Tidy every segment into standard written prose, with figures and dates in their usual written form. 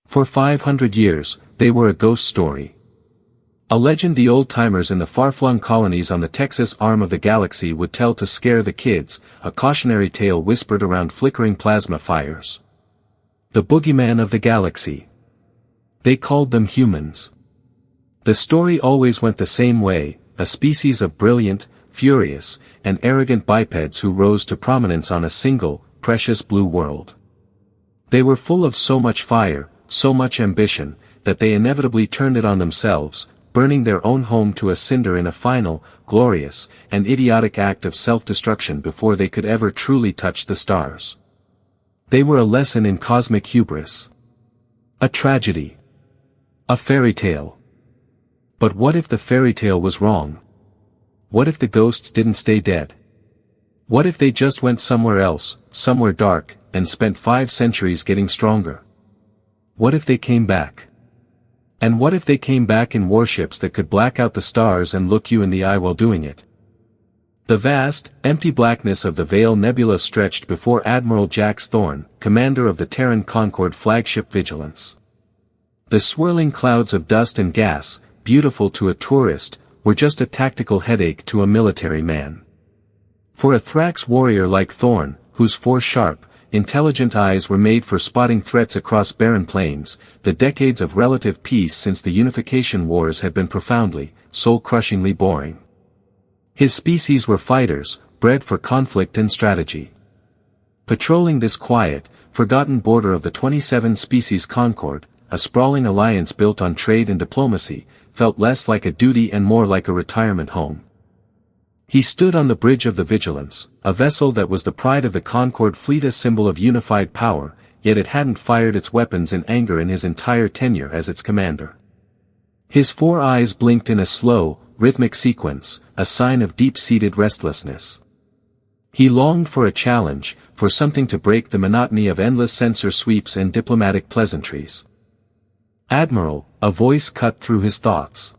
For 500 years, they were a ghost story. A legend the old-timers in the far-flung colonies on the Texas arm of the galaxy would tell to scare the kids, a cautionary tale whispered around flickering plasma fires. The boogeyman of the galaxy. They called them humans. The story always went the same way, a species of brilliant, furious, and arrogant bipeds who rose to prominence on a single, precious blue world. They were full of so much fire, so much ambition, that they inevitably turned it on themselves, burning their own home to a cinder in a final, glorious, and idiotic act of self-destruction before they could ever truly touch the stars. They were a lesson in cosmic hubris. A tragedy. A fairy tale. But what if the fairy tale was wrong? What if the ghosts didn't stay dead? What if they just went somewhere else, somewhere dark, and spent 5 centuries getting stronger? What if they came back? And what if they came back in warships that could black out the stars and look you in the eye while doing it? The vast, empty blackness of the Veil Nebula stretched before Admiral Jax Thorne, commander of the Terran Concord flagship Vigilance. The swirling clouds of dust and gas, beautiful to a tourist, were just a tactical headache to a military man. For a Thrax warrior like Thorne, whose 4 sharp, intelligent eyes were made for spotting threats across barren plains, the decades of relative peace since the Unification Wars had been profoundly, soul-crushingly boring. His species were fighters, bred for conflict and strategy. Patrolling this quiet, forgotten border of the 27-species Concord, a sprawling alliance built on trade and diplomacy, felt less like a duty and more like a retirement home. He stood on the bridge of the Vigilance, a vessel that was the pride of the Concord fleet, a symbol of unified power, yet it hadn't fired its weapons in anger in his entire tenure as its commander. His 4 eyes blinked in a slow, rhythmic sequence, a sign of deep-seated restlessness. He longed for a challenge, for something to break the monotony of endless sensor sweeps and diplomatic pleasantries. "Admiral," a voice cut through his thoughts.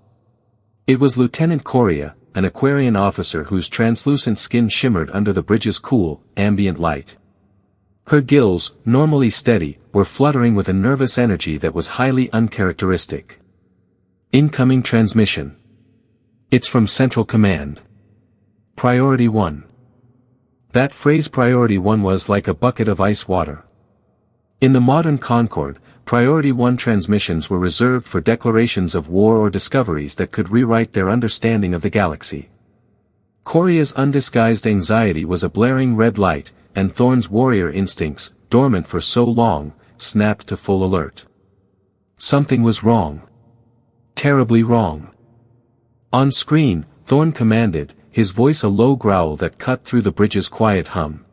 It was Lieutenant Coria, an Aquarian officer whose translucent skin shimmered under the bridge's cool, ambient light. Her gills, normally steady, were fluttering with a nervous energy that was highly uncharacteristic. "Incoming transmission. It's from Central Command. Priority 1. That phrase Priority 1 was like a bucket of ice water. In the modern Concord, Priority 1 transmissions were reserved for declarations of war or discoveries that could rewrite their understanding of the galaxy. Coria's undisguised anxiety was a blaring red light, and Thorne's warrior instincts, dormant for so long, snapped to full alert. Something was wrong. Terribly wrong. On screen, Thorne commanded, his voice a low growl that cut through the bridge's quiet hum.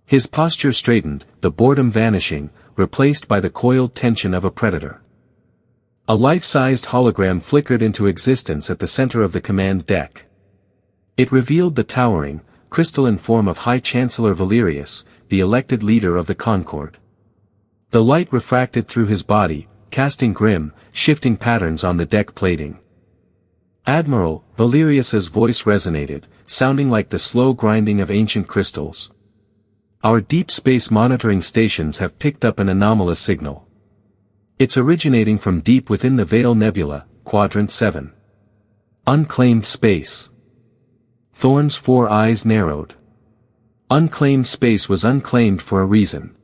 His posture straightened, the boredom vanishing, replaced by the coiled tension of a predator. A life-sized hologram flickered into existence at the center of the command deck. It revealed the towering, crystalline form of High Chancellor Valerius, the elected leader of the Concord. The light refracted through his body, casting grim, shifting patterns on the deck plating. "Admiral," Valerius's voice resonated, sounding like the slow grinding of ancient crystals. "Our deep space monitoring stations have picked up an anomalous signal. It's originating from deep within the Veil Nebula, Quadrant 7. Unclaimed space." Thorne's 4 eyes narrowed. Unclaimed space was unclaimed for a reason.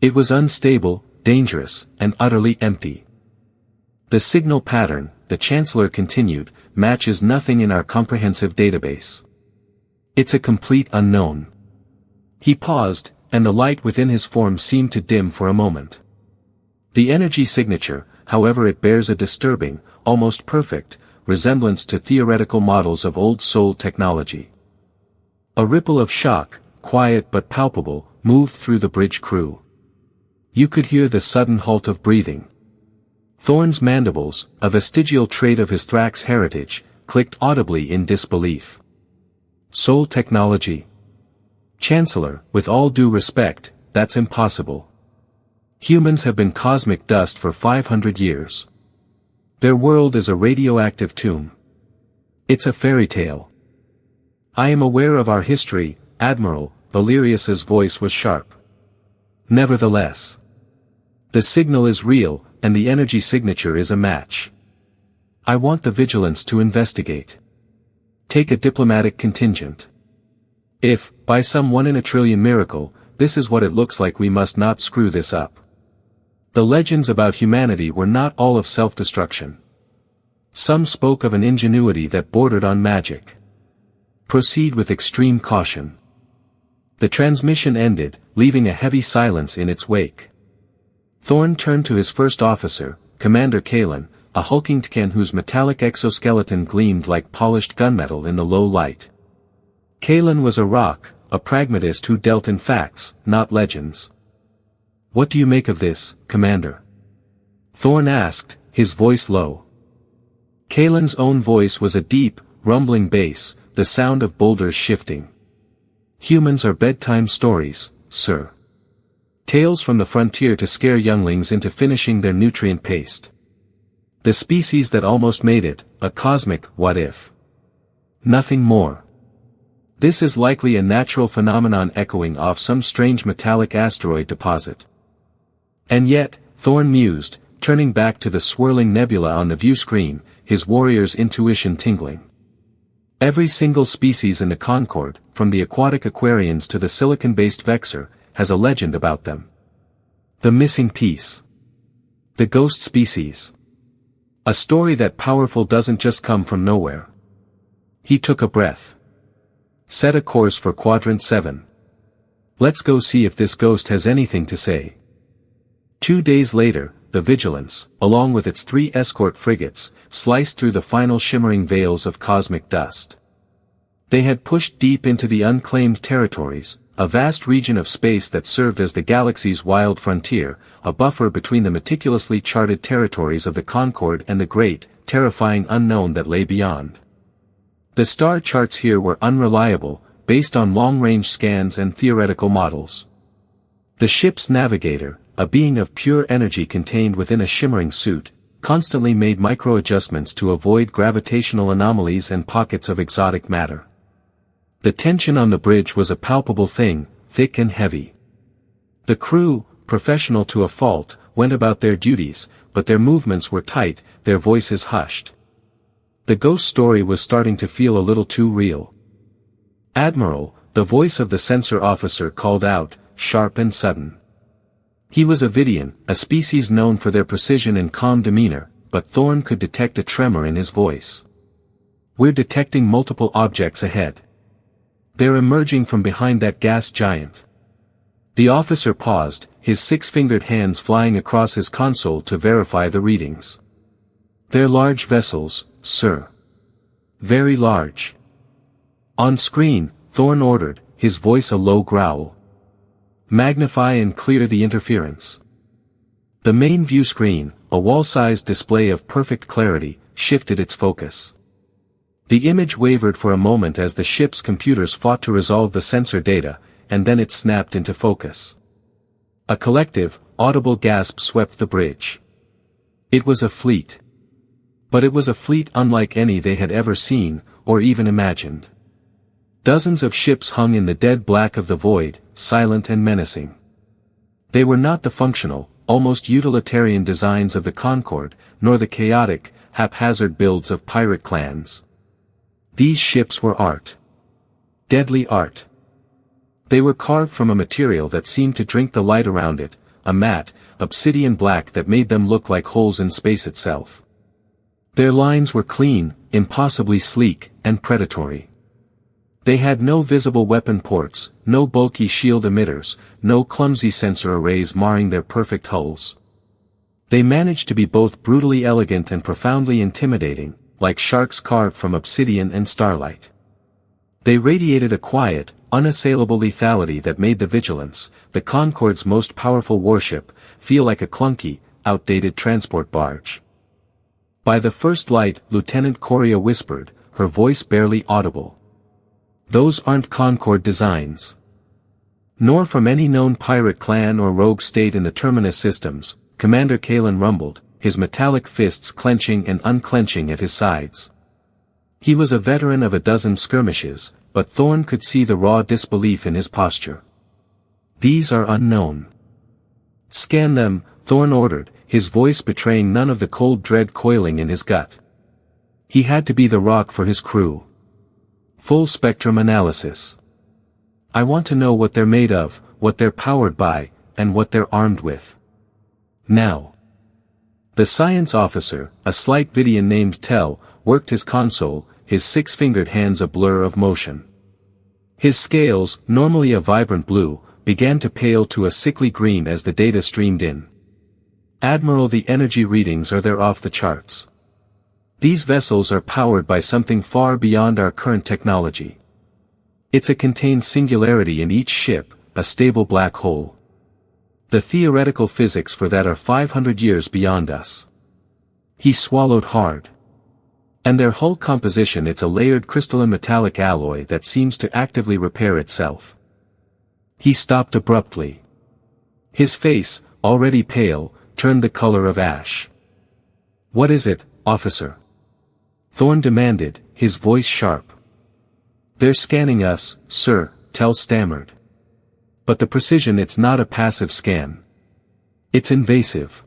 It was unstable, dangerous, and utterly empty. "The signal pattern," the Chancellor continued, "matches nothing in our comprehensive database. It's a complete unknown." He paused, and the light within his form seemed to dim for a moment. "The energy signature, however, it bears a disturbing, almost perfect, resemblance to theoretical models of old soul technology." A ripple of shock, quiet but palpable, moved through the bridge crew. You could hear the sudden halt of breathing. Thorne's mandibles, a vestigial trait of his Thrax heritage, clicked audibly in disbelief. "Soul technology? Chancellor, with all due respect, that's impossible. Humans have been cosmic dust for 500 years. Their world is a radioactive tomb. It's a fairy tale." "I am aware of our history, Admiral," Valerius's voice was sharp. "Nevertheless, The signal is real, and the energy signature is a match. I want the vigilance to investigate. Take a diplomatic contingent. If, by some 1 in a trillion miracle, this is what it looks like, we must not screw this up. The legends about humanity were not all of self-destruction. Some spoke of an ingenuity that bordered on magic. Proceed with extreme caution. The transmission ended, leaving a heavy silence in its wake. Thorne turned to his first officer, Commander Kalen, a hulking Tkan whose metallic exoskeleton gleamed like polished gunmetal in the low light. Kalen was a rock, a pragmatist who dealt in facts, not legends. "What do you make of this, Commander?" Thorne asked, his voice low. Kalen's own voice was a deep, rumbling bass, the sound of boulders shifting. "Humans are bedtime stories, sir. Tales from the frontier to scare younglings into finishing their nutrient paste. The species that almost made it, a cosmic what-if. Nothing more. This is likely a natural phenomenon echoing off some strange metallic asteroid deposit." And yet, Thorne mused, turning back to the swirling nebula on the view screen, his warrior's intuition tingling. Every single species in the Concord, from the aquatic aquarians to the silicon-based vexer, has a legend about them. The missing piece. The ghost species. A story that powerful doesn't just come from nowhere. He took a breath. Set a course for Quadrant 7. Let's go see if this ghost has anything to say. 2 days later, the Vigilance, along with its 3 escort frigates, sliced through the final shimmering veils of cosmic dust. They had pushed deep into the unclaimed territories, a vast region of space that served as the galaxy's wild frontier, a buffer between the meticulously charted territories of the Concord and the great, terrifying unknown that lay beyond. The star charts here were unreliable, based on long-range scans and theoretical models. The ship's navigator, a being of pure energy contained within a shimmering suit, constantly made micro-adjustments to avoid gravitational anomalies and pockets of exotic matter. The tension on the bridge was a palpable thing, thick and heavy. The crew, professional to a fault, went about their duties, but their movements were tight, their voices hushed. The ghost story was starting to feel a little too real. "Admiral," the voice of the sensor officer called out, sharp and sudden. He was a Vidian, a species known for their precision and calm demeanor, but Thorne could detect a tremor in his voice. "We're detecting multiple objects ahead. They're emerging from behind that gas giant." The officer paused, his 6-fingered hands flying across his console to verify the readings. "They're large vessels, sir. Very large." On screen, Thorne ordered, his voice a low growl. "Magnify and clear the interference." The main view screen, a wall-sized display of perfect clarity, shifted its focus. The image wavered for a moment as the ship's computers fought to resolve the sensor data, and then it snapped into focus. A collective, audible gasp swept the bridge. It was a fleet. But it was a fleet unlike any they had ever seen, or even imagined. Dozens of ships hung in the dead black of the void, silent and menacing. They were not the functional, almost utilitarian designs of the Concord, nor the chaotic, haphazard builds of pirate clans. These ships were art. Deadly art. They were carved from a material that seemed to drink the light around it, a matte, obsidian black that made them look like holes in space itself. Their lines were clean, impossibly sleek, and predatory. They had no visible weapon ports, no bulky shield emitters, no clumsy sensor arrays marring their perfect hulls. They managed to be both brutally elegant and profoundly intimidating, like sharks carved from obsidian and starlight. They radiated a quiet, unassailable lethality that made the Vigilance, the Concord's most powerful warship, feel like a clunky, outdated transport barge. By the first light, Lieutenant Coria whispered, her voice barely audible. "Those aren't Concord designs. Nor from any known pirate clan or rogue state in the Terminus systems," Commander Kalen rumbled, his metallic fists clenching and unclenching at his sides. He was a veteran of a dozen skirmishes, but Thorne could see the raw disbelief in his posture. "These are unknown. Scan them, Thorn ordered, his voice betraying none of the cold dread coiling in his gut. He had to be the rock for his crew. Full spectrum analysis. I want to know what they're made of, what they're powered by, and what they're armed with. Now. The science officer, a slight Vidian named Tell, worked his console, his six-fingered hands a blur of motion. His scales, normally a vibrant blue, began to pale to a sickly green as the data streamed in. Admiral, the energy readings are there off the charts. These vessels are powered by something far beyond our current technology. It's a contained singularity in each ship, a stable black hole. The theoretical physics for that are 500 years beyond us. He swallowed hard. And their hull composition, it's a layered crystalline metallic alloy that seems to actively repair itself. He stopped abruptly. His face, already pale, turned the color of ash. What is it, officer? Thorn demanded, his voice sharp. They're scanning us, sir, Tell stammered. But the precision, it's not a passive scan. It's invasive.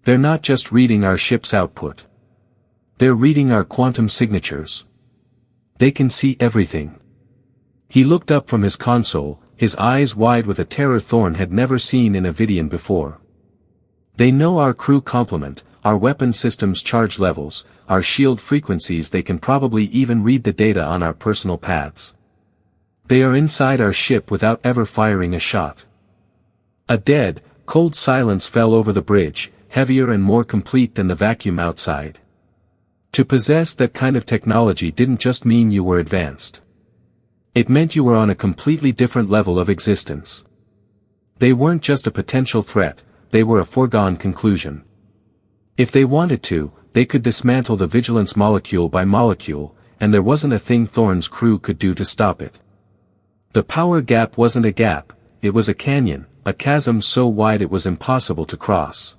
They're not just reading our ship's output. They're reading our quantum signatures. They can see everything. He looked up from his console, his eyes wide with a terror Thorn had never seen in a Vidian before. They know our crew complement, our weapon systems charge levels, our shield frequencies. They can probably even read the data on our personal paths. They are inside our ship without ever firing a shot. A dead, cold silence fell over the bridge, heavier and more complete than the vacuum outside. To possess that kind of technology didn't just mean you were advanced. It meant you were on a completely different level of existence. They weren't just a potential threat, they were a foregone conclusion. If they wanted to, they could dismantle the vigilance molecule by molecule, and there wasn't a thing Thorn's crew could do to stop it. The power gap wasn't a gap, it was a canyon, a chasm so wide it was impossible to cross.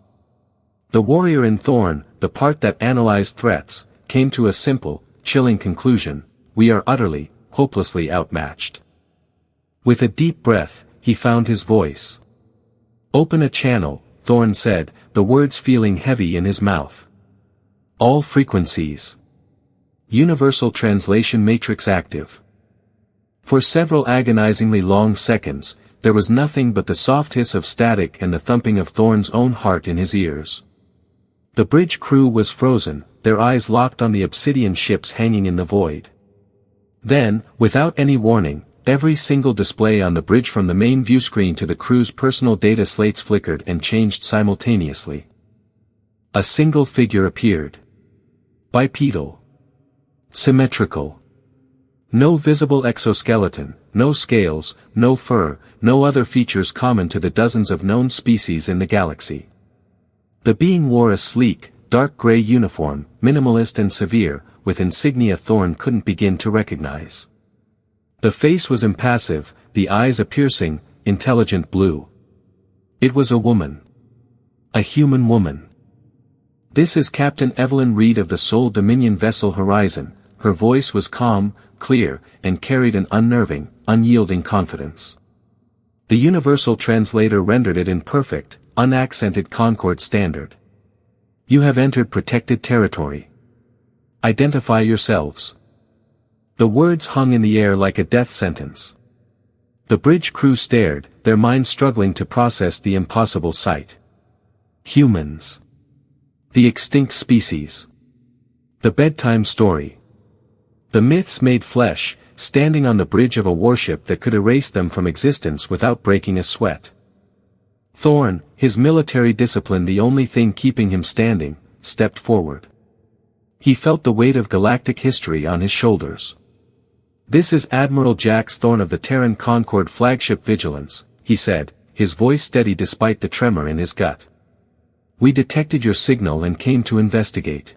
The warrior in Thorn, the part that analyzed threats, came to a simple, chilling conclusion: we are utterly, hopelessly outmatched. With a deep breath, he found his voice. Open a channel, Thorn said, the words feeling heavy in his mouth. All frequencies. Universal translation matrix active. For several agonizingly long seconds, there was nothing but the soft hiss of static and the thumping of Thorn's own heart in his ears. The bridge crew was frozen, their eyes locked on the obsidian ships hanging in the void. Then, without any warning, every single display on the bridge from the main viewscreen to the crew's personal data slates flickered and changed simultaneously. A single figure appeared. Bipedal. Symmetrical. No visible exoskeleton, no scales, no fur, no other features common to the dozens of known species in the galaxy. The being wore a sleek, dark gray uniform, minimalist and severe, with insignia Thorn couldn't begin to recognize. The face was impassive, the eyes a piercing, intelligent blue. It was a woman. A human woman. This is Captain Evelyn Reed of the Sol Dominion vessel Horizon. Her voice was calm, clear, and carried an unnerving, unyielding confidence. The universal translator rendered it in perfect, unaccented Concord standard. You have entered protected territory. Identify yourselves. The words hung in the air like a death sentence. The bridge crew stared, their minds struggling to process the impossible sight. Humans. The extinct species. The bedtime story. The myths made flesh, standing on the bridge of a warship that could erase them from existence without breaking a sweat. Thorn, his military discipline the only thing keeping him standing, stepped forward. He felt the weight of galactic history on his shoulders. This is Admiral Jax Thorn of the Terran Concord flagship Vigilance, he said, his voice steady despite the tremor in his gut. We detected your signal and came to investigate.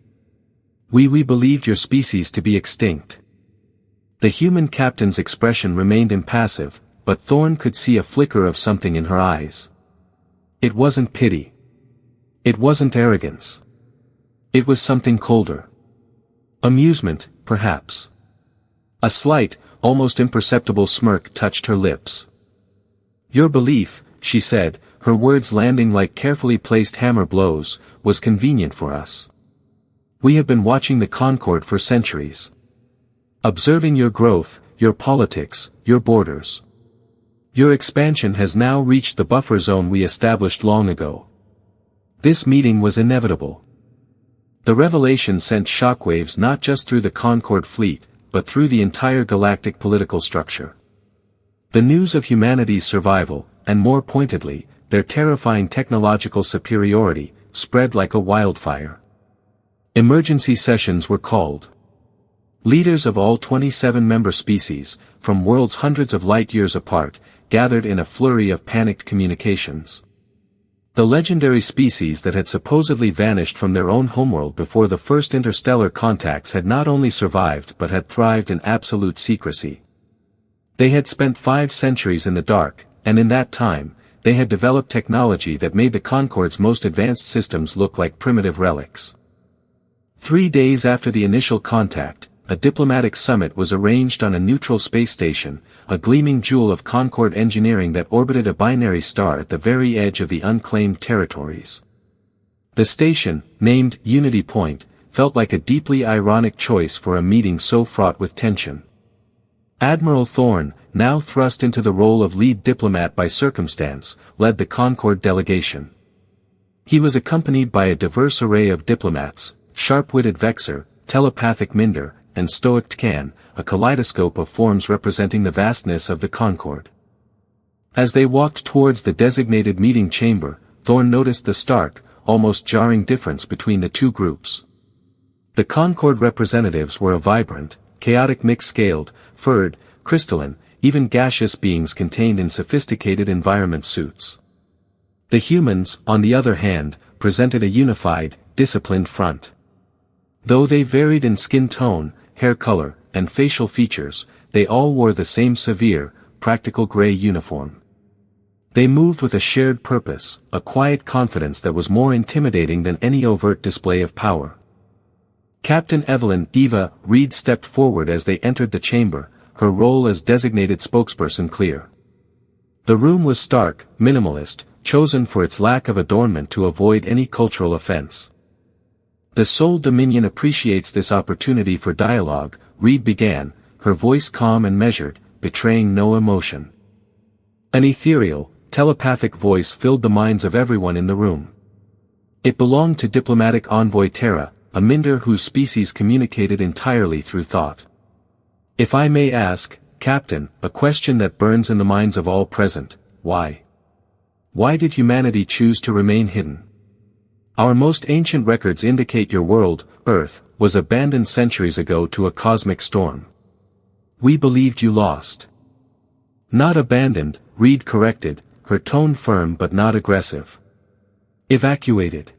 We believed your species to be extinct. The human captain's expression remained impassive, but Thorn could see a flicker of something in her eyes. It wasn't pity. It wasn't arrogance. It was something colder. Amusement, perhaps. A slight, almost imperceptible smirk touched her lips. Your belief, she said, her words landing like carefully placed hammer blows, was convenient for us. We have been watching the Concord for centuries. Observing your growth, your politics, your borders. Your expansion has now reached the buffer zone we established long ago. This meeting was inevitable. The revelation sent shockwaves not just through the Concord fleet, but through the entire galactic political structure. The news of humanity's survival, and more pointedly, their terrifying technological superiority, spread like a wildfire. Emergency sessions were called. Leaders of all 27 member species, from worlds hundreds of light-years apart, gathered in a flurry of panicked communications. The legendary species that had supposedly vanished from their own homeworld before the first interstellar contacts had not only survived but had thrived in absolute secrecy. They had spent 5 centuries in the dark, and in that time, they had developed technology that made the Concord's most advanced systems look like primitive relics. 3 days after the initial contact, a diplomatic summit was arranged on a neutral space station, a gleaming jewel of Concord engineering that orbited a binary star at the very edge of the unclaimed territories. The station, named Unity Point, felt like a deeply ironic choice for a meeting so fraught with tension. Admiral Thorne, now thrust into the role of lead diplomat by circumstance, led the Concord delegation. He was accompanied by a diverse array of diplomats, sharp-witted Vexer, telepathic Minder, and stoic Tkan, a kaleidoscope of forms representing the vastness of the Concord. As they walked towards the designated meeting chamber, Thorne noticed the stark, almost jarring difference between the two groups. The Concord representatives were a vibrant, chaotic mix-scaled, furred, crystalline, even gaseous beings contained in sophisticated environment suits. The humans, on the other hand, presented a unified, disciplined front. Though they varied in skin tone, hair color, and facial features, they all wore the same severe, practical gray uniform. They moved with a shared purpose, a quiet confidence that was more intimidating than any overt display of power. Captain Evelyn Eva Reed stepped forward as they entered the chamber, her role as designated spokesperson clear. The room was stark, minimalist, chosen for its lack of adornment to avoid any cultural offense. The Soul Dominion appreciates this opportunity for dialogue, Reed began, her voice calm and measured, betraying no emotion. An ethereal, telepathic voice filled the minds of everyone in the room. It belonged to diplomatic envoy Terra, a Minder whose species communicated entirely through thought. If I may ask, Captain, a question that burns in the minds of all present, why? Why did humanity choose to remain hidden? Our most ancient records indicate your world, Earth, was abandoned centuries ago to a cosmic storm. We believed you lost. Not abandoned, Reed corrected, her tone firm but not aggressive. Evacuated.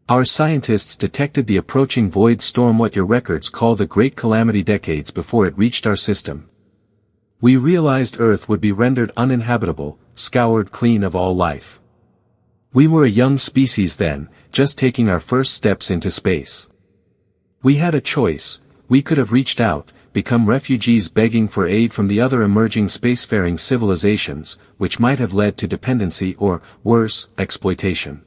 Our scientists detected the approaching void storm, what your records call the Great Calamity, decades before it reached our system. We realized Earth would be rendered uninhabitable, scoured clean of all life. We were a young species then, just taking our first steps into space. We had a choice: we could have reached out, become refugees begging for aid from the other emerging spacefaring civilizations, which might have led to dependency or, worse, exploitation.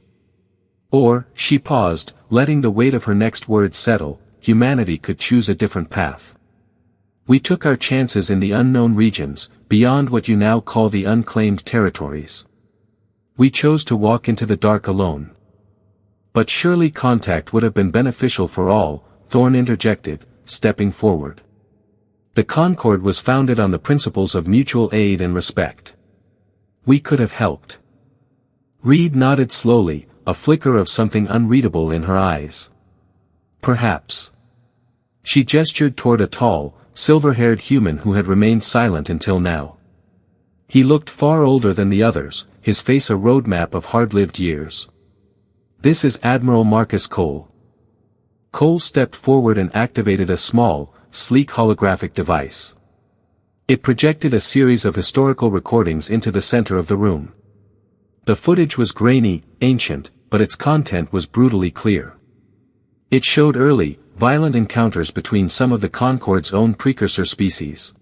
Or, she paused, letting the weight of her next words settle, humanity could choose a different path. We took our chances in the unknown regions, beyond what you now call the unclaimed territories. We chose to walk into the dark alone. But surely contact would have been beneficial for all, Thorne interjected, stepping forward. The Concord was founded on the principles of mutual aid and respect. We could have helped. Reed nodded slowly, a flicker of something unreadable in her eyes. Perhaps. She gestured toward a tall, silver-haired human who had remained silent until now. He looked far older than the others, his face a roadmap of hard-lived years. This is Admiral Marcus Cole. Cole stepped forward and activated a small, sleek holographic device. It projected a series of historical recordings into the center of the room. The footage was grainy, ancient, but its content was brutally clear. It showed early, violent encounters between some of the Concord's own precursor species.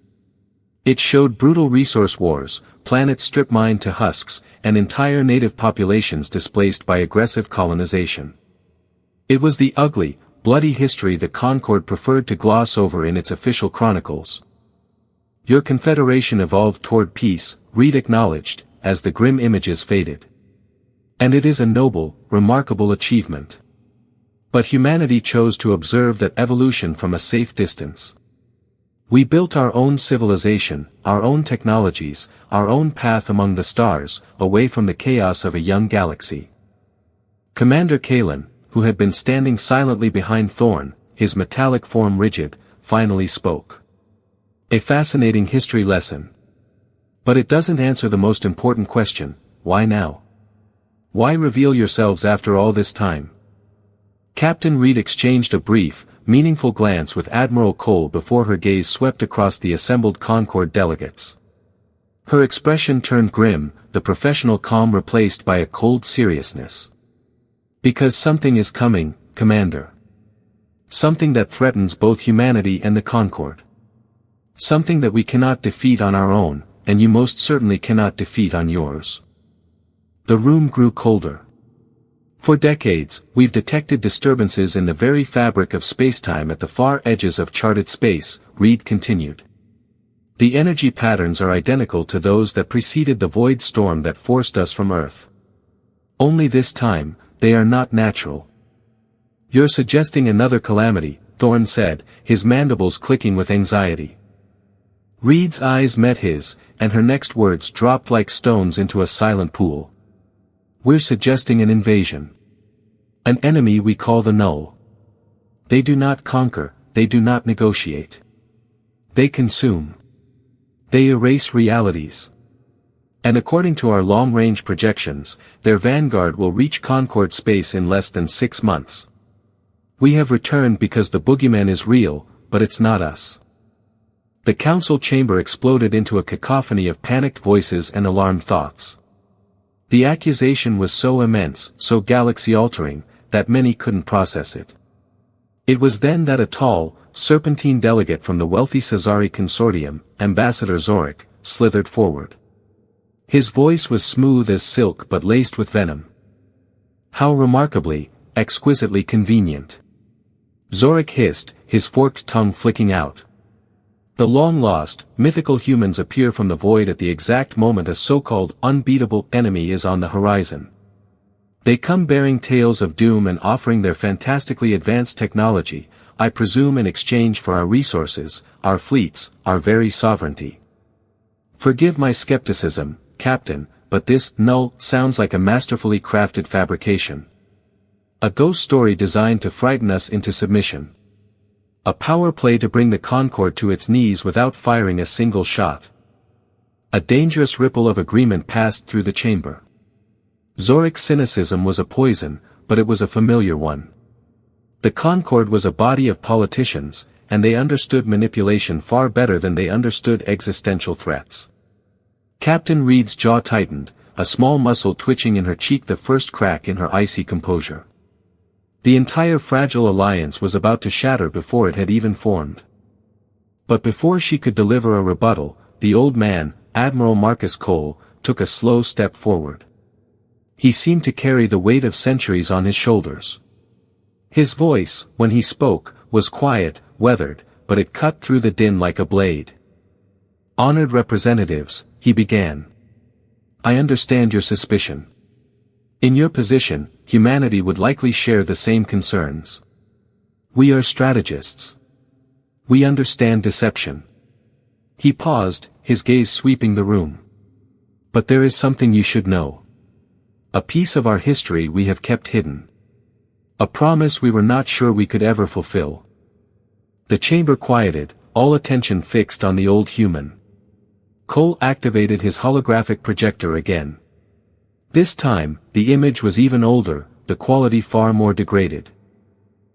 It showed brutal resource wars, planets strip mined to husks, and entire native populations displaced by aggressive colonization. It was the ugly, bloody history that Concord preferred to gloss over in its official chronicles. Your confederation evolved toward peace, Reed acknowledged, as the grim images faded. And it is a noble, remarkable achievement. But humanity chose to observe that evolution from a safe distance. We built our own civilization, our own technologies, our own path among the stars, away from the chaos of a young galaxy. Commander Kalen, who had been standing silently behind Thorn, his metallic form rigid, finally spoke. A fascinating history lesson. But it doesn't answer the most important question: why now? Why reveal yourselves after all this time? Captain Reed exchanged a brief, meaningful glance with Admiral Cole before her gaze swept across the assembled Concord delegates. Her expression turned grim, the professional calm replaced by a cold seriousness. Because something is coming, Commander. Something that threatens both humanity and the Concord. Something that we cannot defeat on our own, and you most certainly cannot defeat on yours. The room grew colder. For decades, we've detected disturbances in the very fabric of spacetime at the far edges of charted space, Reed continued. The energy patterns are identical to those that preceded the void storm that forced us from Earth. Only this time, they are not natural. You're suggesting another calamity, Thorne said, his mandibles clicking with anxiety. Reed's eyes met his, and her next words dropped like stones into a silent pool. We're suggesting an invasion. An enemy we call the Null. They do not conquer, they do not negotiate. They consume. They erase realities. And according to our long-range projections, their vanguard will reach Concord space in less than 6 months. We have returned because the boogeyman is real, but it's not us. The council chamber exploded into a cacophony of panicked voices and alarmed thoughts. The accusation was so immense, so galaxy-altering, that many couldn't process it. It was then that a tall, serpentine delegate from the wealthy Cesari consortium, Ambassador Zorik, slithered forward. His voice was smooth as silk but laced with venom. How remarkably, exquisitely convenient. Zorik hissed, his forked tongue flicking out. The long-lost, mythical humans appear from the void at the exact moment a so-called unbeatable enemy is on the horizon. They come bearing tales of doom and offering their fantastically advanced technology, I presume in exchange for our resources, our fleets, our very sovereignty. Forgive my skepticism, Captain, but this Null sounds like a masterfully crafted fabrication. A ghost story designed to frighten us into submission. A power play to bring the Concord to its knees without firing a single shot. A dangerous ripple of agreement passed through the chamber. Zorik's cynicism was a poison, but it was a familiar one. The Concord was a body of politicians, and they understood manipulation far better than they understood existential threats. Captain Reed's jaw tightened, a small muscle twitching in her cheek the first crack in her icy composure. The entire fragile alliance was about to shatter before it had even formed. But before she could deliver a rebuttal, the old man, Admiral Marcus Cole, took a slow step forward. He seemed to carry the weight of centuries on his shoulders. His voice, when he spoke, was quiet, weathered, but it cut through the din like a blade. Honored representatives, he began. I understand your suspicion. In your position, humanity would likely share the same concerns. We are strategists. We understand deception. He paused, his gaze sweeping the room. But there is something you should know. A piece of our history we have kept hidden. A promise we were not sure we could ever fulfill. The chamber quieted, all attention fixed on the old human. Cole activated his holographic projector again. This time, the image was even older, the quality far more degraded.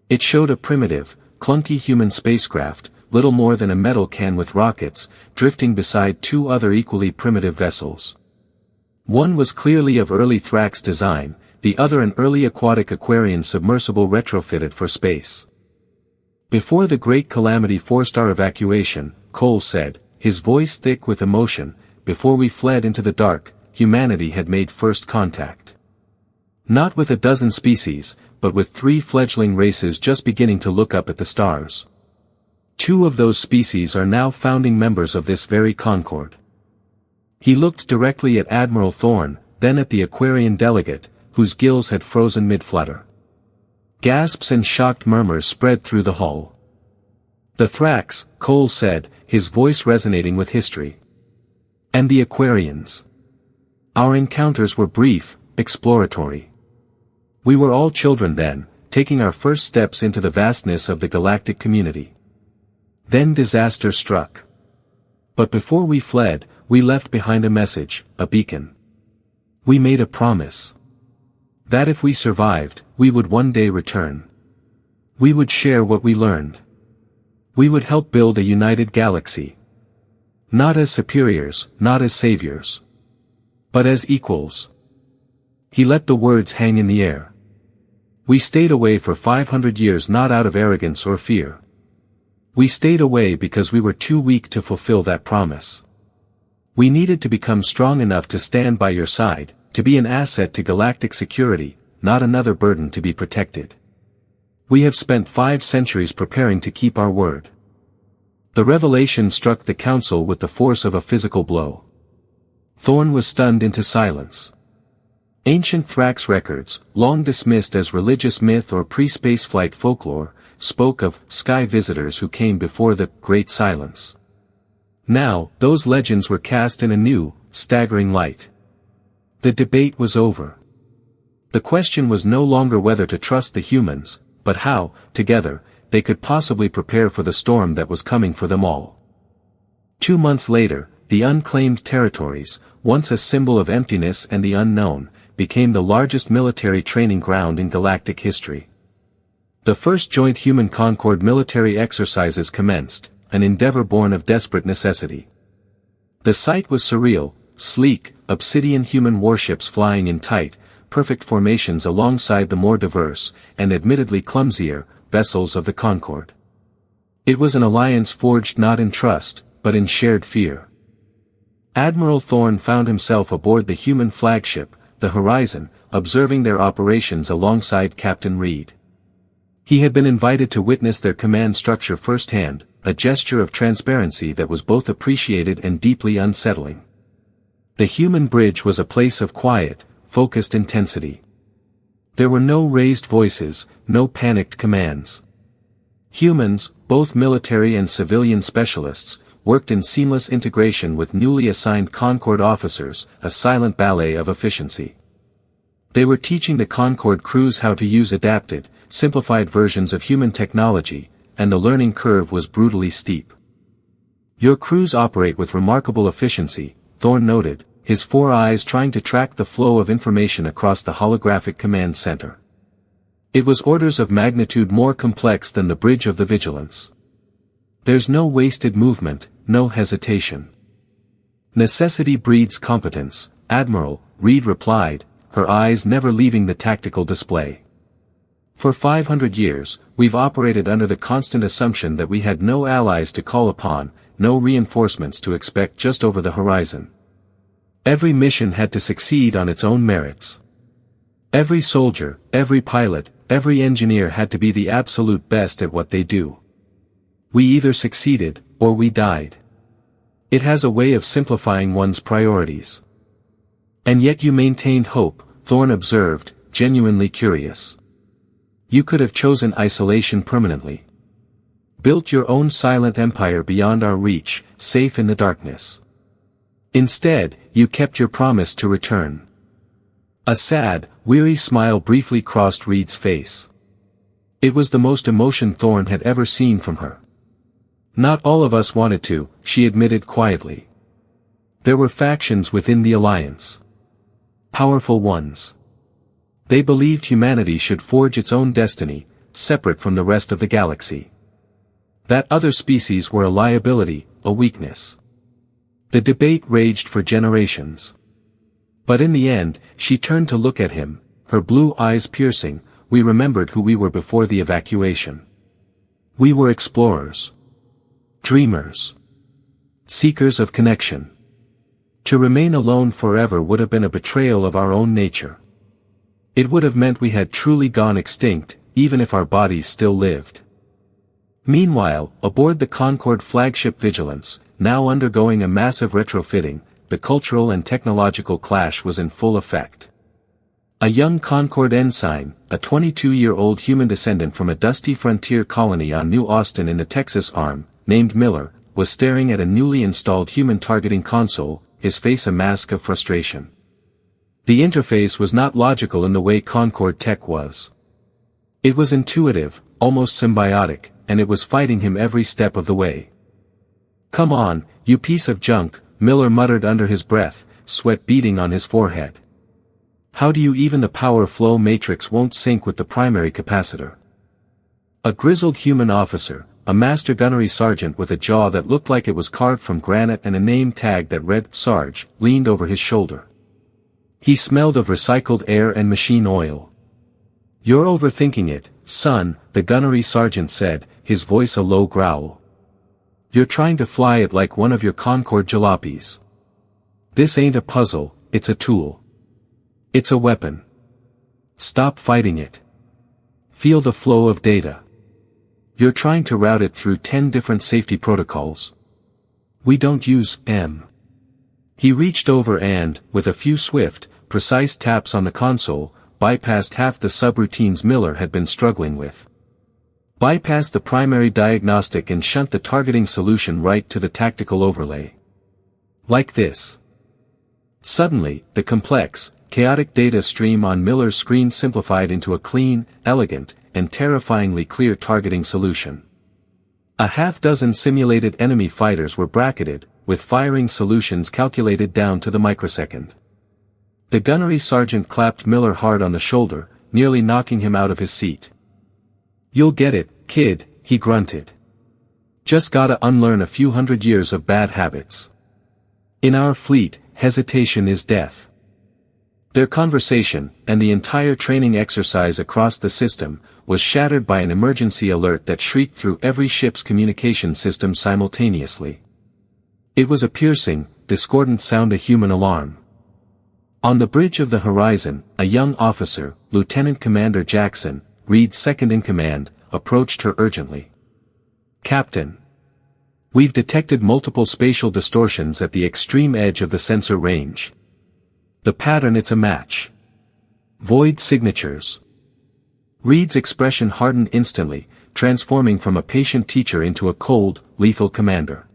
It showed a primitive, clunky human spacecraft, little more than a metal can with rockets, drifting beside 2 other equally primitive vessels. One was clearly of early Thrax design, the other an early aquatic Aquarian submersible retrofitted for space. Before the Great Calamity forced our evacuation, Cole said, his voice thick with emotion, before we fled into the dark, humanity had made first contact. Not with a dozen species, but with 3 fledgling races just beginning to look up at the stars. 2 of those species are now founding members of this very Concord. He looked directly at Admiral Thorne, then at the Aquarian delegate, whose gills had frozen mid-flutter. Gasps and shocked murmurs spread through the hull. The Thrax, Cole said, his voice resonating with history. And the Aquarians. Our encounters were brief, exploratory. We were all children then, taking our first steps into the vastness of the galactic community. Then disaster struck. But before we fled, we left behind a message, a beacon. We made a promise. That if we survived, we would one day return. We would share what we learned. We would help build a united galaxy. Not as superiors, not as saviors. But as equals. He let the words hang in the air. We stayed away for 500 years not out of arrogance or fear. We stayed away because we were too weak to fulfill that promise. We needed to become strong enough to stand by your side, to be an asset to galactic security, not another burden to be protected. We have spent 5 centuries preparing to keep our word. The revelation struck the council with the force of a physical blow. Thorne was stunned into silence. Ancient Thrax records, long dismissed as religious myth or pre-spaceflight folklore, spoke of sky visitors who came before the Great Silence. Now, those legends were cast in a new, staggering light. The debate was over. The question was no longer whether to trust the humans, but how, together, they could possibly prepare for the storm that was coming for them all. 2 months later, the unclaimed territories, once a symbol of emptiness and the unknown, became the largest military training ground in galactic history. The first joint human Concord military exercises commenced, an endeavor born of desperate necessity. The sight was surreal, sleek, obsidian human warships flying in tight, perfect formations alongside the more diverse, and admittedly clumsier, vessels of the Concord. It was an alliance forged not in trust, but in shared fear. Admiral Thorne found himself aboard the human flagship, the Horizon, observing their operations alongside Captain Reed. He had been invited to witness their command structure firsthand, a gesture of transparency that was both appreciated and deeply unsettling. The human bridge was a place of quiet, focused intensity. There were no raised voices, no panicked commands. Humans, both military and civilian specialists, worked in seamless integration with newly assigned Concord officers, a silent ballet of efficiency. They were teaching the Concord crews how to use adapted, simplified versions of human technology, and the learning curve was brutally steep. Your crews operate with remarkable efficiency, Thorne noted, his 4 eyes trying to track the flow of information across the holographic command center. It was orders of magnitude more complex than the Bridge of the Vigilance. There's no wasted movement, no hesitation. Necessity breeds competence, Admiral, Reed replied, her eyes never leaving the tactical display. For 500 years, we've operated under the constant assumption that we had no allies to call upon, no reinforcements to expect just over the horizon. Every mission had to succeed on its own merits. Every soldier, every pilot, every engineer had to be the absolute best at what they do. We either succeeded, or we died. It has a way of simplifying one's priorities. And yet you maintained hope, Thorne observed, genuinely curious. You could have chosen isolation permanently. Built your own silent empire beyond our reach, safe in the darkness. Instead, you kept your promise to return. A sad, weary smile briefly crossed Reed's face. It was the most emotion Thorne had ever seen from her. Not all of us wanted to, she admitted quietly. There were factions within the alliance. Powerful ones. They believed humanity should forge its own destiny, separate from the rest of the galaxy. That other species were a liability, a weakness. The debate raged for generations. But in the end, she turned to look at him, her blue eyes piercing. We remembered who we were before the evacuation. We were explorers. Dreamers. Seekers of connection. To remain alone forever would have been a betrayal of our own nature. It would have meant we had truly gone extinct, even if our bodies still lived. Meanwhile, aboard the Concorde flagship Vigilance, now undergoing a massive retrofitting, the cultural and technological clash was in full effect. A young Concorde ensign, a 22-year-old human descendant from a dusty frontier colony on New Austin in the Texas Arm, named Miller, was staring at a newly installed human targeting console, his face a mask of frustration. The interface was not logical in the way Concorde tech was. It was intuitive, almost symbiotic, and it was fighting him every step of the way. "Come on, you piece of junk," Miller muttered under his breath, sweat beading on his forehead. "How do you even the power flow matrix won't sync with the primary capacitor?" A grizzled human officer, a master gunnery sergeant with a jaw that looked like it was carved from granite and a name tag that read Sarge, leaned over his shoulder. He smelled of recycled air and machine oil. "You're overthinking it, son," the gunnery sergeant said, his voice a low growl. "You're trying to fly it like one of your Concorde jalopies. This ain't a puzzle, it's a tool. It's a weapon. Stop fighting it. Feel the flow of data. You're trying to route it through 10 different safety protocols. We don't use M." He reached over and, with a few swift, precise taps on the console, bypassed half the subroutines Miller had been struggling with. Bypassed the primary diagnostic and shunt the targeting solution right to the tactical overlay. Like this. Suddenly, the complex, chaotic data stream on Miller's screen simplified into a clean, elegant, and terrifyingly clear targeting solution. A half-dozen simulated enemy fighters were bracketed, with firing solutions calculated down to the microsecond. The gunnery sergeant clapped Miller hard on the shoulder, nearly knocking him out of his seat. "You'll get it, kid," he grunted. "Just gotta unlearn a few hundred years of bad habits. In our fleet, hesitation is death." Their conversation, and the entire training exercise across the system, was shattered by an emergency alert that shrieked through every ship's communication system simultaneously. It was a piercing, discordant sound, a human alarm. On the bridge of the horizon, a young officer, Lieutenant Commander Jackson, Reed's second-in-command, approached her urgently. "Captain. We've detected multiple spatial distortions at the extreme edge of the sensor range. The pattern, it's a match. Void signatures." Reed's expression hardened instantly, transforming from a patient teacher into a cold, lethal commander.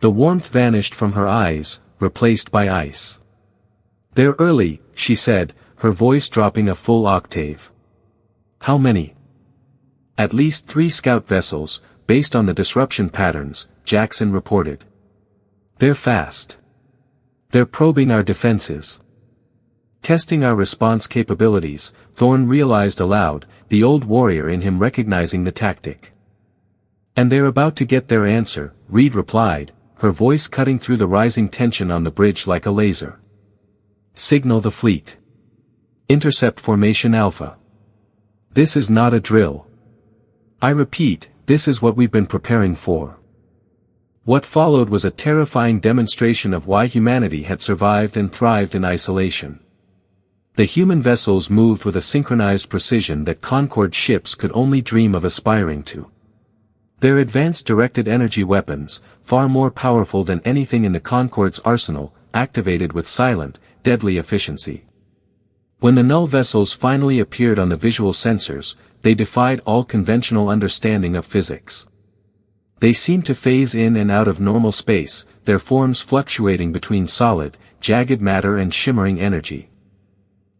The warmth vanished from her eyes, replaced by ice. "They're early," she said, her voice dropping a full octave. "How many?" "At least 3 scout vessels, based on the disruption patterns," Jackson reported. "They're fast. They're probing our defenses. Testing our response capabilities," Thorne realized aloud, the old warrior in him recognizing the tactic. "And they're about to get their answer," Reed replied, her voice cutting through the rising tension on the bridge like a laser. "Signal the fleet. Intercept Formation Alpha. This is not a drill. I repeat, this is what we've been preparing for." What followed was a terrifying demonstration of why humanity had survived and thrived in isolation. The human vessels moved with a synchronized precision that Concorde ships could only dream of aspiring to. Their advanced directed energy weapons, far more powerful than anything in the Concorde's arsenal, activated with silent, deadly efficiency. When the null vessels finally appeared on the visual sensors, they defied all conventional understanding of physics. They seemed to phase in and out of normal space, their forms fluctuating between solid, jagged matter and shimmering energy.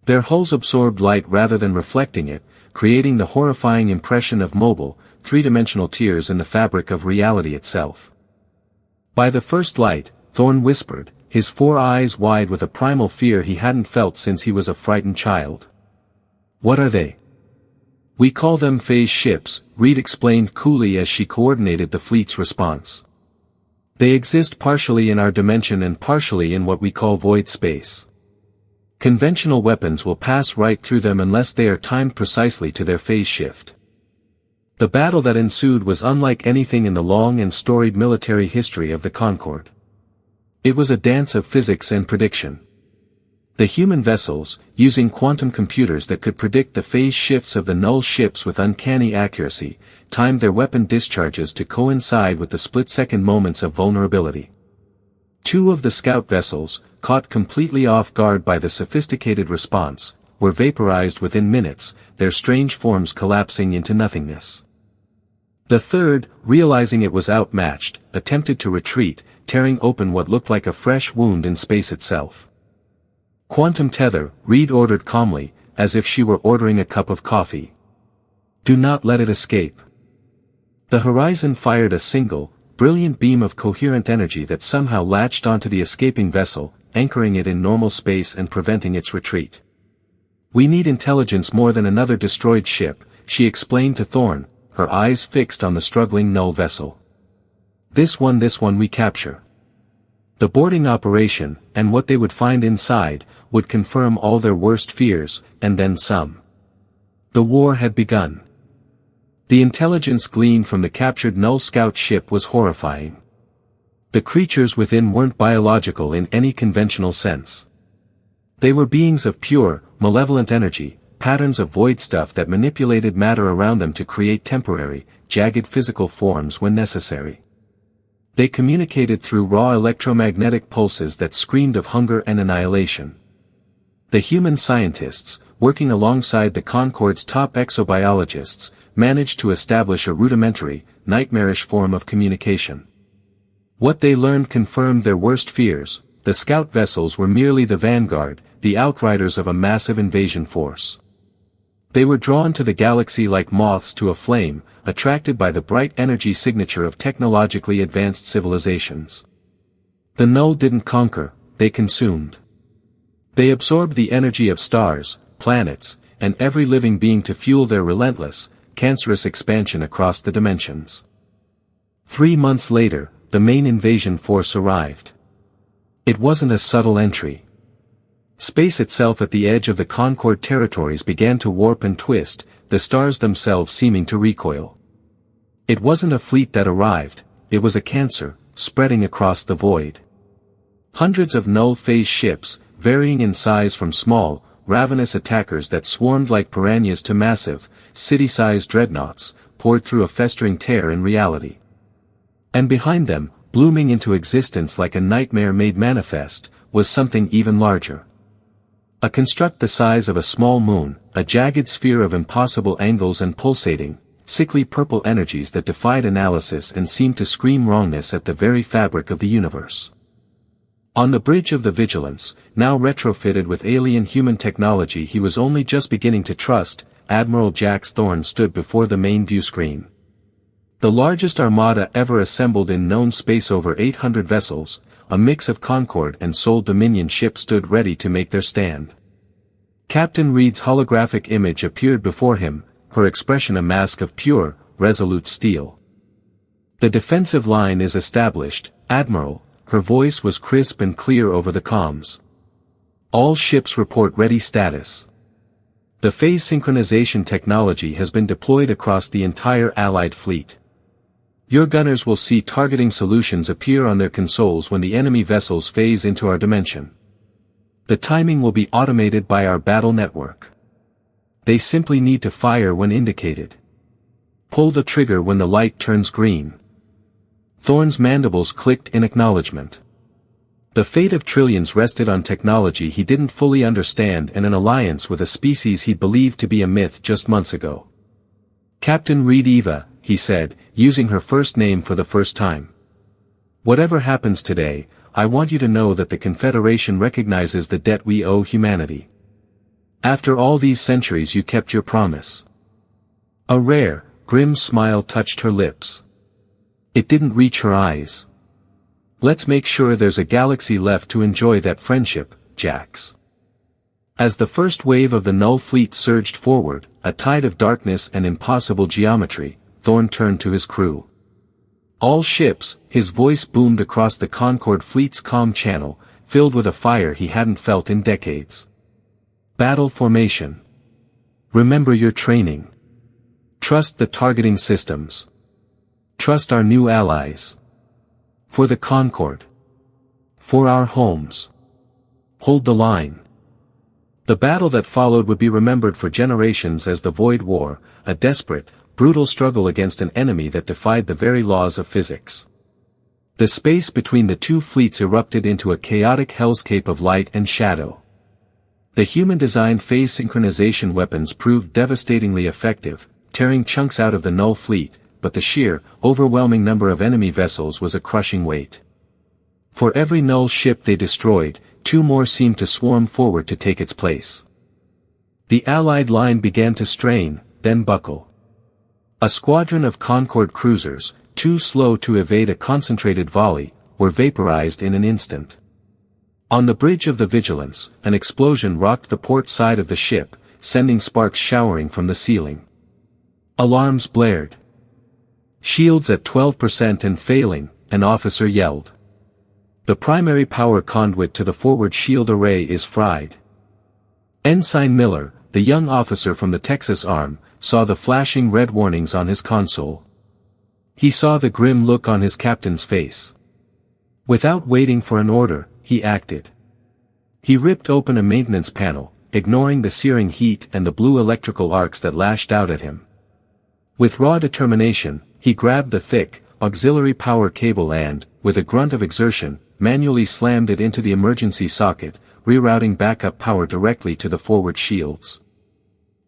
Their hulls absorbed light rather than reflecting it, creating the horrifying impression of mobile, three-dimensional tears in the fabric of reality itself. By the first light, Thorne whispered, his 4 eyes wide with a primal fear he hadn't felt since he was a frightened child. "What are they?" "We call them phase ships," Reed explained coolly as she coordinated the fleet's response. "They exist partially in our dimension and partially in what we call void space. Conventional weapons will pass right through them unless they are timed precisely to their phase shift. The battle that ensued was unlike anything in the long and storied military history of the Concorde. It was a dance of physics and prediction. The human vessels, using quantum computers that could predict the phase shifts of the null ships with uncanny accuracy, timed their weapon discharges to coincide with the split-second moments of vulnerability. Two of the scout vessels, caught completely off guard by the sophisticated response, were vaporized within minutes, their strange forms collapsing into nothingness. The third, realizing it was outmatched, attempted to retreat, tearing open what looked like a fresh wound in space itself. "Quantum tether," Reed ordered calmly, as if she were ordering a cup of coffee. "Do not let it escape." The horizon fired a single, brilliant beam of coherent energy that somehow latched onto the escaping vessel, anchoring it in normal space and preventing its retreat. "We need intelligence more than another destroyed ship," she explained to Thorne, her eyes fixed on the struggling null vessel. This one we capture." The boarding operation, and what they would find inside, would confirm all their worst fears, and then some. The war had begun. The intelligence gleaned from the captured null scout ship was horrifying. The creatures within weren't biological in any conventional sense. They were beings of pure, malevolent energy, patterns of void stuff that manipulated matter around them to create temporary, jagged physical forms when necessary. They communicated through raw electromagnetic pulses that screamed of hunger and annihilation. The human scientists, working alongside the Concorde's top exobiologists, managed to establish a rudimentary, nightmarish form of communication. What they learned confirmed their worst fears. The scout vessels were merely the vanguard, the outriders of a massive invasion force. They were drawn to the galaxy like moths to a flame, attracted by the bright energy signature of technologically advanced civilizations. The null didn't conquer, they consumed. They absorbed the energy of stars, planets, and every living being to fuel their relentless, cancerous expansion across the dimensions. 3 months later, the main invasion force arrived. It wasn't a subtle entry. Space itself at the edge of the Concorde territories began to warp and twist, the stars themselves seeming to recoil. It wasn't a fleet that arrived, it was a cancer, spreading across the void. Hundreds of null-phase ships, varying in size from small, ravenous attackers that swarmed like piranhas to massive, city-sized dreadnoughts, poured through a festering tear in reality. And behind them, blooming into existence like a nightmare made manifest, was something even larger. A construct the size of a small moon, a jagged sphere of impossible angles and pulsating, sickly purple energies that defied analysis and seemed to scream wrongness at the very fabric of the universe. On the bridge of the Vigilance, now retrofitted with alien human technology he was only just beginning to trust, Admiral Jax Thorne stood before the main viewscreen. The largest armada ever assembled in known space, over 800 vessels, a mix of Concorde and Sol Dominion ships, stood ready to make their stand. Captain Reed's holographic image appeared before him, her expression a mask of pure, resolute steel. "The defensive line is established, Admiral," her voice was crisp and clear over the comms. "All ships report ready status. The phase synchronization technology has been deployed across the entire Allied fleet. Your gunners will see targeting solutions appear on their consoles when the enemy vessels phase into our dimension. The timing will be automated by our battle network. They simply need to fire when indicated. Pull the trigger when the light turns green." Thorne's mandibles clicked in acknowledgement. The fate of trillions rested on technology he didn't fully understand and an alliance with a species he'd believed to be a myth just months ago. "Captain Reed Eva," he said, using her first name for the first time. "Whatever happens today, I want you to know that the Confederation recognizes the debt we owe humanity. After all these centuries you kept your promise." A rare, grim smile touched her lips. It didn't reach her eyes. "Let's make sure there's a galaxy left to enjoy that friendship, Jax." As the first wave of the null fleet surged forward, a tide of darkness and impossible geometry, Thorne turned to his crew. "All ships," his voice boomed across the Concorde fleet's comm channel, filled with a fire he hadn't felt in decades. "Battle formation. Remember your training. Trust the targeting systems. Trust our new allies. For the Concord. For our homes. Hold the line. The battle that followed would be remembered for generations as the Void War, a desperate, brutal struggle against an enemy that defied the very laws of physics. The space between the two fleets erupted into a chaotic hellscape of light and shadow. The human-designed phase synchronization weapons proved devastatingly effective, tearing chunks out of the Null fleet, but the sheer, overwhelming number of enemy vessels was a crushing weight. For every Null ship they destroyed, 2 more seemed to swarm forward to take its place. The Allied line began to strain, then buckle. A squadron of Concord cruisers, too slow to evade a concentrated volley, were vaporized in an instant. On the bridge of the Vigilance, an explosion rocked the port side of the ship, sending sparks showering from the ceiling. Alarms blared. Shields at 12% and failing, an officer yelled. The primary power conduit to the forward shield array is fried. Ensign Miller, the young officer from the Texas Arm, saw the flashing red warnings on his console. He saw the grim look on his captain's face. Without waiting for an order, he acted. He ripped open a maintenance panel, ignoring the searing heat and the blue electrical arcs that lashed out at him. With raw determination, he grabbed the thick, auxiliary power cable and, with a grunt of exertion, manually slammed it into the emergency socket, rerouting backup power directly to the forward shields.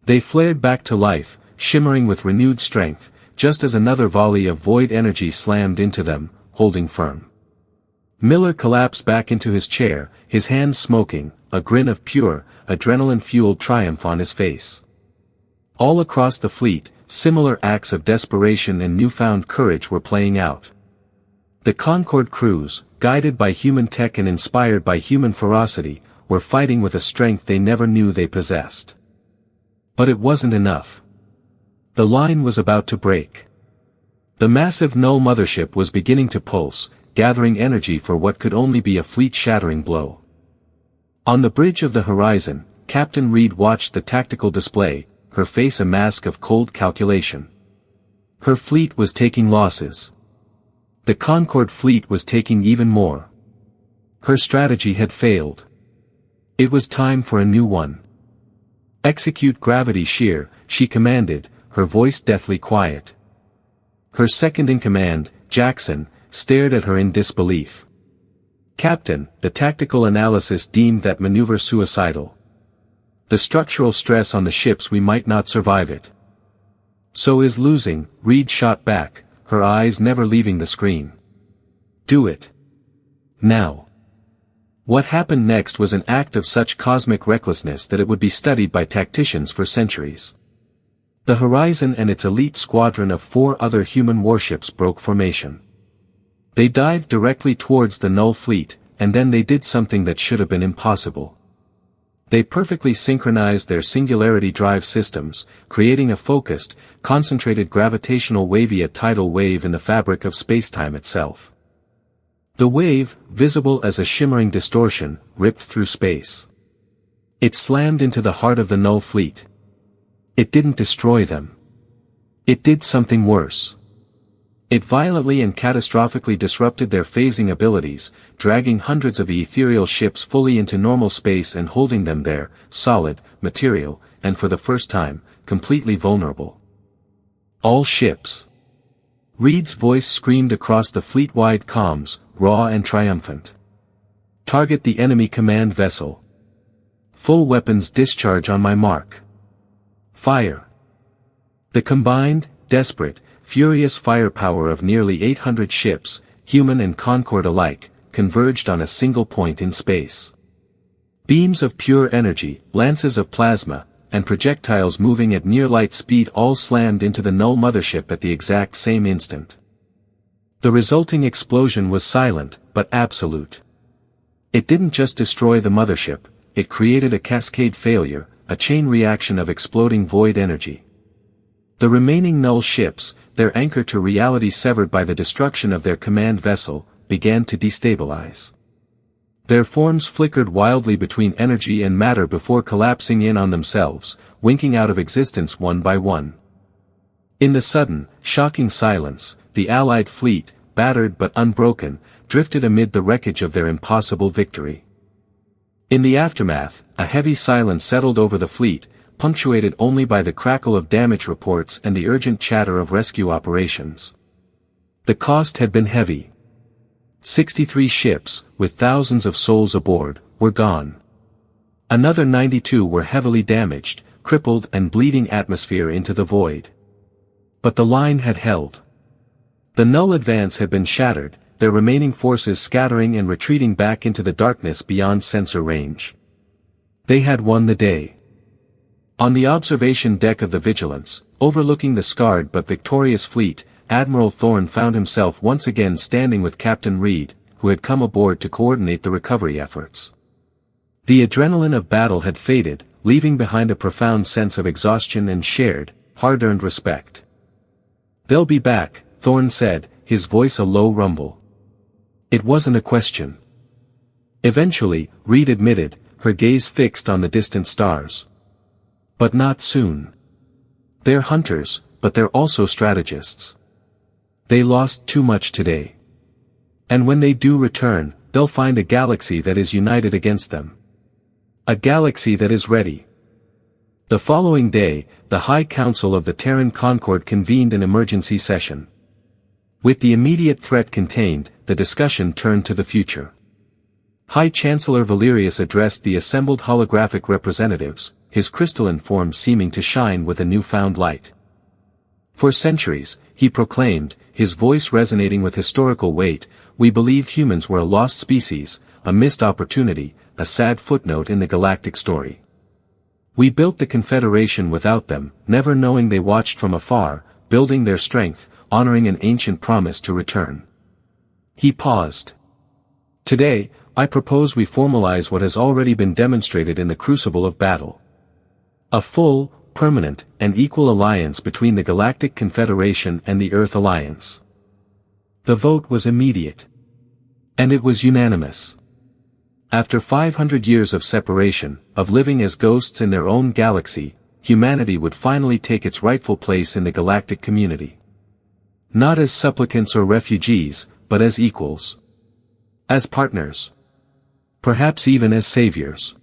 They flared back to life, shimmering with renewed strength, just as another volley of void energy slammed into them, holding firm. Miller collapsed back into his chair, his hands smoking, a grin of pure, adrenaline-fueled triumph on his face. All across the fleet, similar acts of desperation and newfound courage were playing out. The Concord crews, guided by human tech and inspired by human ferocity, were fighting with a strength they never knew they possessed. But it wasn't enough. The line was about to break. The massive Null mothership was beginning to pulse, gathering energy for what could only be a fleet-shattering blow. On the bridge of the horizon, Captain Reed watched the tactical display, her face a mask of cold calculation. Her fleet was taking losses. The Concord fleet was taking even more. Her strategy had failed. It was time for a new one. Execute gravity shear, she commanded, her voice deathly quiet. Her second-in-command, Jackson, stared at her in disbelief. Captain, the tactical analysis deemed that maneuver suicidal. The structural stress on the ships, we might not survive it. So is losing, Reed shot back, her eyes never leaving the screen. Do it. Now. What happened next was an act of such cosmic recklessness that it would be studied by tacticians for centuries. The Horizon and its elite squadron of 4 other human warships broke formation. They dived directly towards the Null fleet, and then they did something that should have been impossible. They perfectly synchronized their singularity drive systems, creating a focused, concentrated gravitational wavy tidal wave in the fabric of spacetime itself. The wave, visible as a shimmering distortion, ripped through space. It slammed into the heart of the Null fleet. It didn't destroy them. It did something worse. It violently and catastrophically disrupted their phasing abilities, dragging hundreds of the ethereal ships fully into normal space and holding them there, solid, material, and for the first time, completely vulnerable. All ships. Reed's voice screamed across the fleet-wide comms, raw and triumphant. Target the enemy command vessel. Full weapons discharge on my mark. Fire. The combined, desperate, furious firepower of nearly 800 ships, human and Concord alike, converged on a single point in space. Beams of pure energy, lances of plasma, and projectiles moving at near light speed all slammed into the Null mothership at the exact same instant. The resulting explosion was silent, but absolute. It didn't just destroy the mothership, it created a cascade failure, a chain reaction of exploding void energy. The remaining Null ships, their anchor to reality severed by the destruction of their command vessel, began to destabilize. Their forms flickered wildly between energy and matter before collapsing in on themselves, winking out of existence one by one. In the sudden, shocking silence, the Allied fleet, battered but unbroken, drifted amid the wreckage of their impossible victory. In the aftermath, a heavy silence settled over the fleet, punctuated only by the crackle of damage reports and the urgent chatter of rescue operations. The cost had been heavy. 63 ships, with thousands of souls aboard, were gone. Another 92 were heavily damaged, crippled and bleeding atmosphere into the void. But the line had held. The null advance had been shattered, their remaining forces scattering and retreating back into the darkness beyond sensor range. They had won the day. On the observation deck of the Vigilance, overlooking the scarred but victorious fleet, Admiral Thorne found himself once again standing with Captain Reed, who had come aboard to coordinate the recovery efforts. The adrenaline of battle had faded, leaving behind a profound sense of exhaustion and shared, hard-earned respect. "They'll be back," Thorne said, his voice a low rumble. It wasn't a question. Eventually, Reed admitted, her gaze fixed on the distant stars. But not soon. They're hunters, but they're also strategists. They lost too much today. And when they do return, they'll find a galaxy that is united against them. A galaxy that is ready. The following day, the High Council of the Terran Concord convened an emergency session. With the immediate threat contained, the discussion turned to the future. High Chancellor Valerius addressed the assembled holographic representatives, his crystalline form seeming to shine with a newfound light. For centuries, he proclaimed, his voice resonating with historical weight, we believed humans were a lost species, a missed opportunity, a sad footnote in the galactic story. We built the Confederation without them, never knowing they watched from afar, building their strength, honoring an ancient promise to return. He paused. Today, I propose we formalize what has already been demonstrated in the crucible of battle. A full, permanent, and equal alliance between the Galactic Confederation and the Earth Alliance. The vote was immediate. And it was unanimous. After 500 years of separation, of living as ghosts in their own galaxy, humanity would finally take its rightful place in the galactic community. Not as supplicants or refugees, but as equals. As partners. Perhaps even as saviors.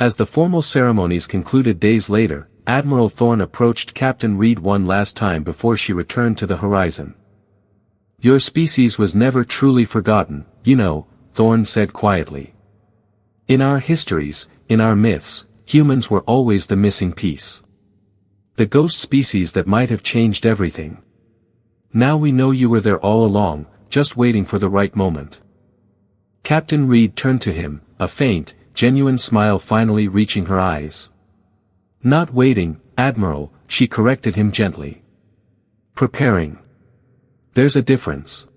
As the formal ceremonies concluded days later, Admiral Thorne approached Captain Reed one last time before she returned to the horizon. Your species was never truly forgotten, you know, Thorne said quietly. In our histories, in our myths, humans were always the missing piece. The ghost species that might have changed everything. Now we know you were there all along, just waiting for the right moment. Captain Reed turned to him, a faint, genuine smile finally reaching her eyes. Not waiting, Admiral, she corrected him gently. Preparing. There's a difference.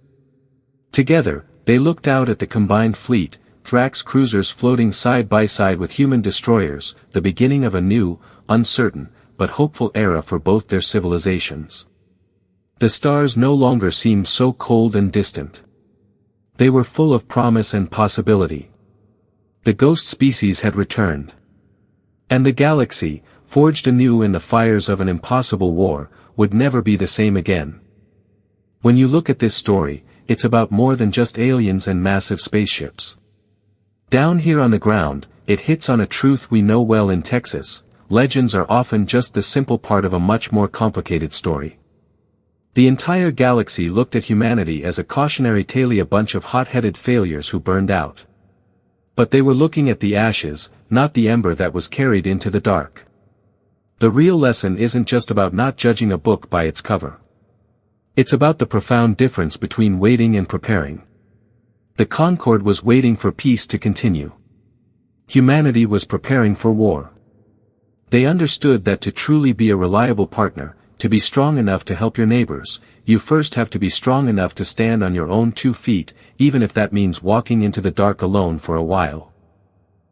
Together, they looked out at the combined fleet, Thrax cruisers floating side by side with human destroyers, the beginning of a new, uncertain, but hopeful era for both their civilizations. The stars no longer seemed so cold and distant. They were full of promise and possibility. The ghost species had returned. And the galaxy, forged anew in the fires of an impossible war, would never be the same again. When you look at this story, it's about more than just aliens and massive spaceships. Down here on the ground, it hits on a truth we know well in Texas: legends are often just the simple part of a much more complicated story. The entire galaxy looked at humanity as a cautionary tale, a bunch of hot-headed failures who burned out. But they were looking at the ashes, not the ember that was carried into the dark. The real lesson isn't just about not judging a book by its cover. It's about the profound difference between waiting and preparing. The Concorde was waiting for peace to continue. Humanity was preparing for war. They understood that to truly be a reliable partner, to be strong enough to help your neighbors, you first have to be strong enough to stand on your own 2 feet, even if that means walking into the dark alone for a while.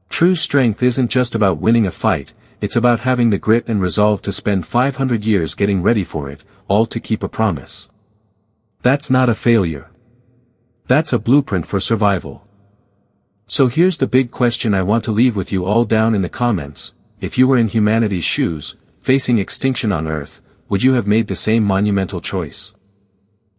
True strength isn't just about winning a fight, it's about having the grit and resolve to spend 500 years getting ready for it, all to keep a promise. That's not a failure. That's a blueprint for survival. So here's the big question I want to leave with you all down in the comments: if you were in humanity's shoes, facing extinction on Earth, would you have made the same monumental choice?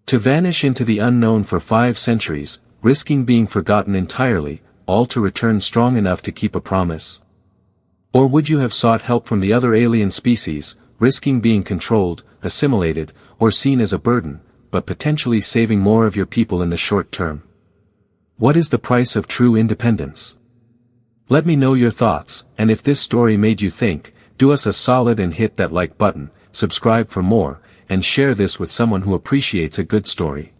To vanish into the unknown for 5 centuries, risking being forgotten entirely, all to return strong enough to keep a promise? Or would you have sought help from the other alien species, risking being controlled, assimilated, or seen as a burden, but potentially saving more of your people in the short term? What is the price of true independence? Let me know your thoughts, and if this story made you think, do us a solid and hit that like button, subscribe for more, and share this with someone who appreciates a good story.